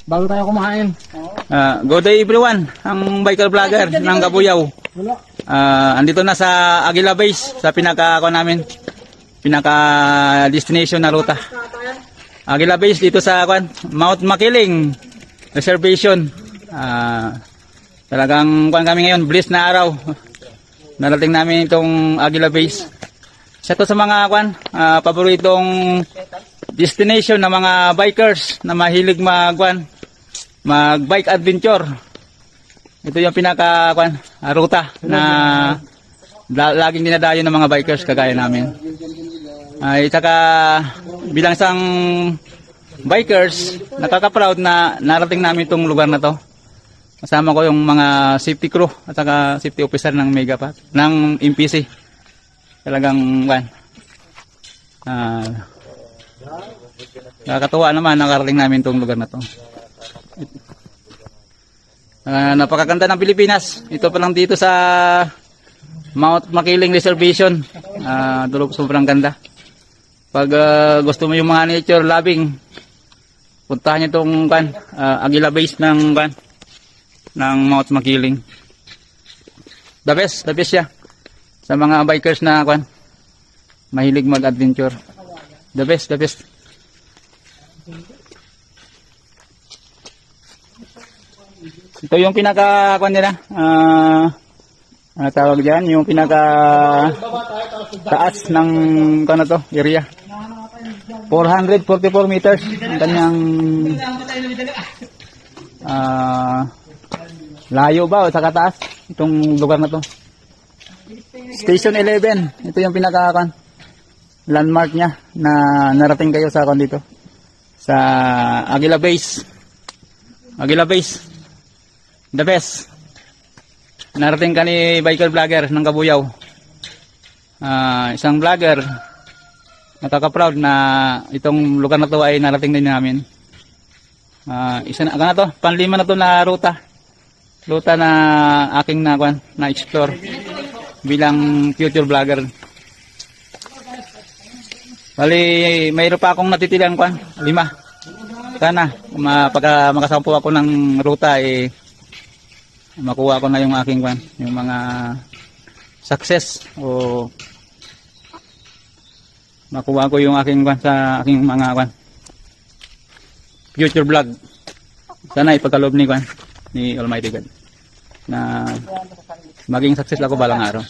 bago tayo kumain. Good day everyone, ang biker vlogger ng Kabuyaw. Andito na sa Aguila Base, sa pinaka destination na ruta. Aguila Base dito sa Mount Makiling Reservation. Talagang kami ngayon, bliss na araw. Narating namin itong Aguila Base. Isa to sa mga paboritong destination ng mga bikers na mahilig mag-bike adventure. Ito yung pinaka ruta na laging dinadayo ng mga bikers kagaya namin. Saka bilang isang bikers, nakaka-proud na narating namin itong lugar na to. Kasama ko yung mga safety crew at saka safety officer ng Megapack, ng MPC. Talagang nakakatuwa naman, nakarating namin itong lugar na to. Napakaganda ng Pilipinas. Ito pa lang dito sa Mount Makiling Reservation. Sobrang ganda. Pag gusto mo yung mga nature loving, puntahan nyo itong Aguila Base ng Mount Makiling. The best siya sa mga bikers na mahilig mag-adventure. The best. Ito yung pinaka nila. Tawag diyan, yung pinaka taas ng area. 444 meters ang kanyang layo ba o sa kataas itong lugar na to. Station 11. Ito yung pinaka landmark niya na narating kayo sa dito sa Aguila Base. Aguila Base. The best. Narating ka ni biker vlogger ng Kabuyaw. Isang vlogger, nakaka-proud na itong lugar na to ay narating din namin. Isa na to, panlima na to na ruta. Ruta na aking na explore bilang future vlogger. Bali, mayroon pa akong natitilang 5. Sana pagka makasampu ako ng ruta makuha ko na yung aking yung mga success o makuha ko yung aking sa aking mga future vlog. Sana ipagkaloob ni Almighty God na maging success ako balang araw.